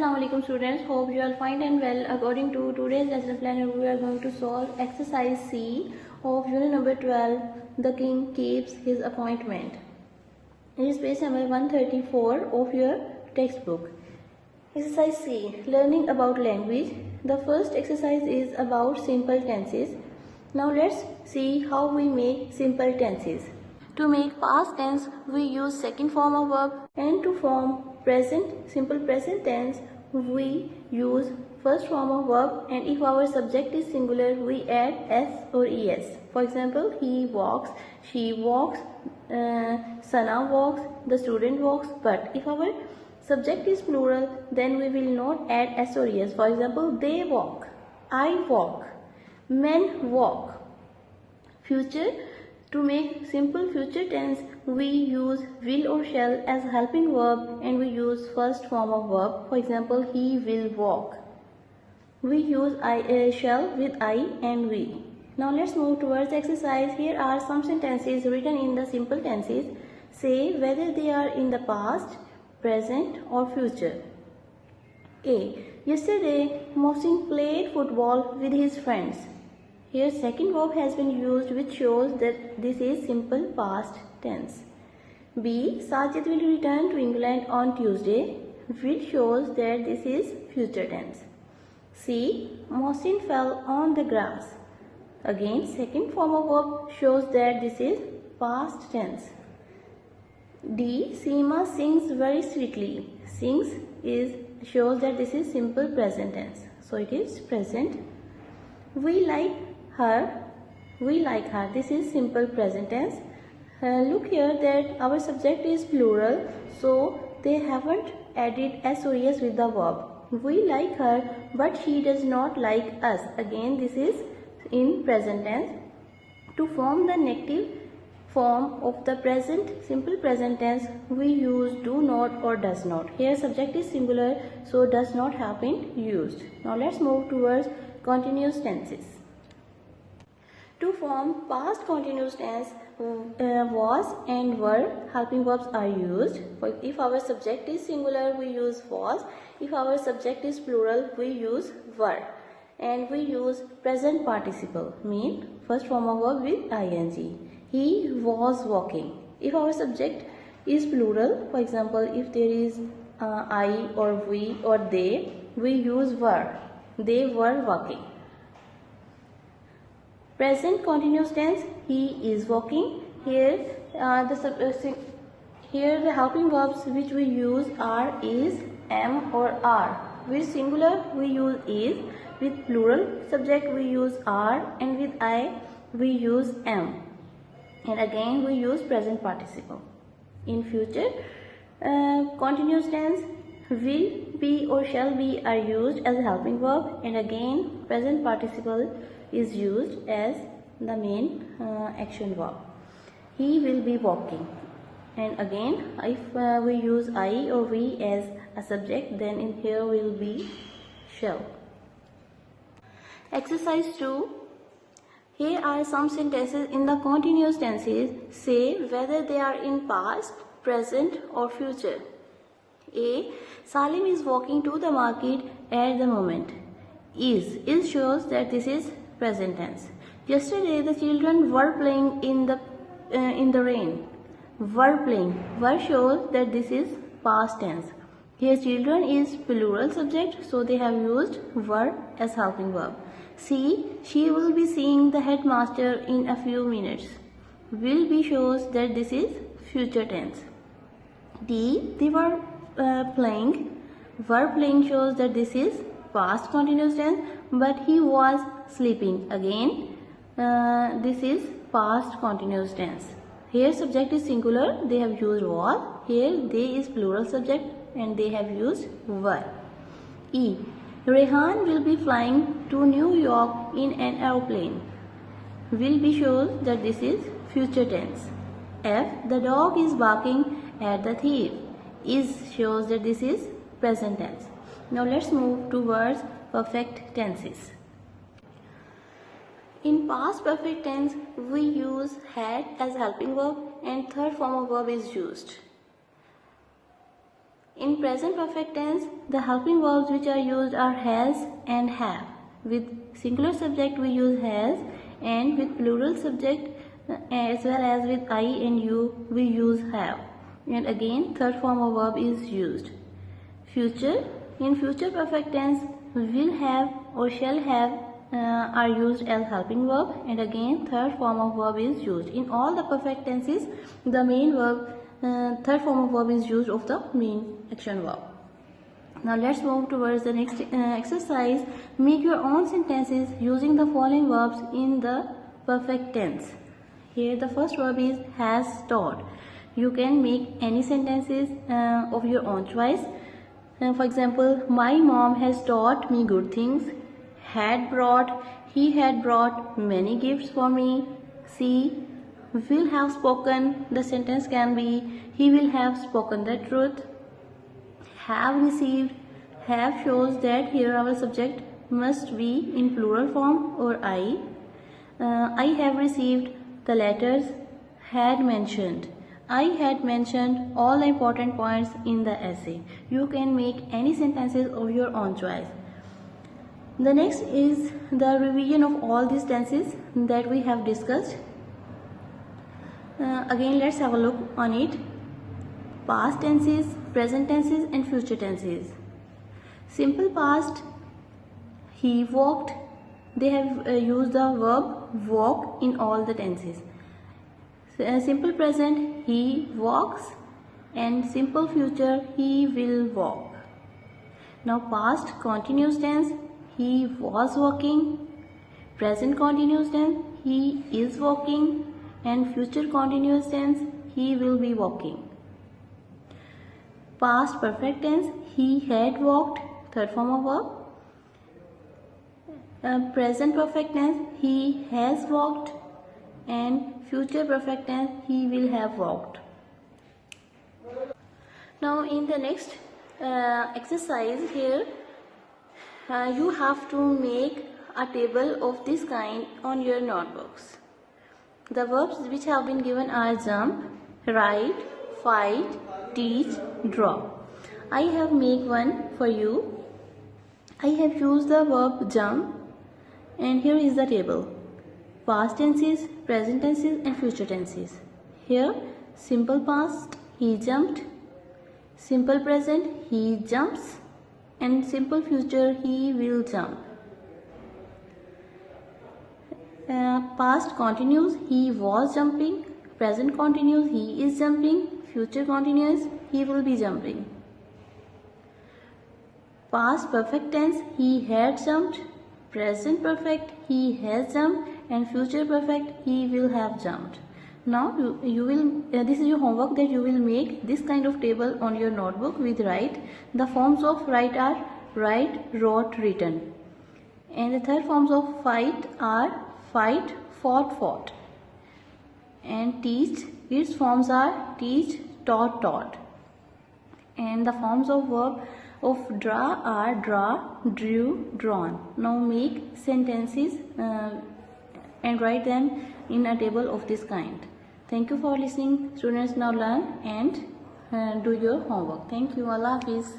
Assalamu alaikum students, hope you are fine and well. According to today's lesson plan, we are going to solve exercise C of unit number 12, The King Keeps His Appointment. It is page number 134 of your textbook. Exercise C, learning about language. The first exercise is about simple tenses. Now let's see how we make simple tenses. To make past tense, we use second form of verb, and to form simple present tense, we use first form of verb, and if our subject is singular, we add s or es. For example, he walks, she walks, Sana walks, the student walks. But if our subject is plural, then we will not add s or es. For example, they walk, I walk, men walk. Future. To make simple future tense, we use will or shall as helping verb, and we use first form of verb. For example, he will walk. We use shall with I and we. Now let's move towards exercise. Here are some sentences written in the simple tenses. Say whether they are in the past, present or future. A. Yesterday, Mohsin played football with his friends. Here second verb has been used, which shows that this is simple past tense. B. Sajid will return to England on Tuesday, which shows that this is future tense. C. Mohsin fell on the grass. Again second form of verb shows that this is past tense. D. Seema sings very sweetly. Sings shows that this is simple present tense, so it is present. We like her, this is simple present tense. Look here that our subject is plural, so they haven't added s or es with the verb. We like her, but she does not like us. Again, this is in present tense. To form the negative form of the simple present tense, we use do not or does not. Here subject is singular, so does not have been used. Now let's move towards continuous tenses. To form past continuous tense, was and were helping verbs are used. If our subject is singular, we use was. If our subject is plural, we use were. And we use present participle, mean first form of verb with ing. He was walking. If our subject is plural, for example, if there is I or we or they, we use were. They were walking. Present continuous tense, he is walking. Here the helping verbs which we use are is, am or are. With singular we use is, with plural subject we use are, and with I we use am. And again we use present participle. In future continuous tense, will be or shall be are used as a helping verb, and again present participle is used as the main action verb. He will be walking. And again, if we use I or we as a subject, then in here will be shall. Exercise 2. Here are some sentences in the continuous tenses. Say whether they are in past, present or future. A. Salim is walking to the market at the moment. Is shows that this is present tense. Yesterday the children were playing in the rain. Were playing. Were shows that this is past tense. Here children is plural subject, so they have used were as helping verb. C. She will be seeing the headmaster in a few minutes. Will be shows that this is future tense. D. They were playing. Were playing shows that this is past continuous tense, but he was sleeping. Again this is past continuous tense. Here subject is singular, they have used was. Here they is plural subject, and they have used were. E. Rehan will be flying to New York in an aeroplane. Will be shows that this is future tense. F. The dog is barking at the thief. Is shows that this is present tense. Now let's move towards perfect tenses. In past perfect tense, we use had as helping verb, and third form of verb is used. In present perfect tense, the helping verbs which are used are has and have. With singular subject we use has, and with plural subject as well as with I and you we use have. And again third form of verb is used. Future, in future perfect tense will have or shall have are used as helping verb, and again third form of verb is used. In all the perfect tenses the main verb third form of verb is used of the main action verb. Now let's move towards the next exercise. Make your own sentences using the following verbs in the perfect tense. Here the first verb is has taught. You can make any sentences of your own choice. For example, my mom has taught me good things. He had brought many gifts for me. See, will have spoken, the sentence can be he will have spoken the truth. Have received, have shows that here our subject must be in plural form or I. I have received the letters. Had mentioned, I had mentioned all the important points in the essay. You can make any sentences of your own choice. The next is the revision of all these tenses that we have discussed. Again let's have a look on it. Past tenses, present tenses and future tenses. Simple past, he walked. They have used the verb walk in all the tenses. Simple present, he walks, and simple future, he will walk. Now past continuous tense, he was walking. Present continuous tense, he is walking, and future continuous tense, he will be walking. Past perfect tense, he had walked, third form of verb. Present perfect tense, he has walked, and future perfect tense, he will have walked. Now in the next exercise here, you have to make a table of this kind on your notebooks. The verbs which have been given are jump, write, fight, teach, draw. I have made one for you. I have used the verb jump, and here is the table. Past tenses, present tenses and future tenses. Here simple past, he jumped. Simple present, he jumps, and simple future, he will jump. Past continuous, he was jumping. Present continuous, he is jumping. Future continuous, he will be jumping. Past perfect tense, he had jumped. Present perfect, he has jumped, and future perfect, he will have jumped. Now you will this is your homework, that you will make this kind of table on your notebook with write. The forms of write are write, wrote, written, and the third forms of fight are fight, fought, fought, and teach, its forms are teach, taught, taught, and the forms of verb of draw are draw, drew, drawn. Now make sentences and write them in a table of this kind. Thank you for listening. Students, now learn and do your homework. Thank you. Allah Hafiz.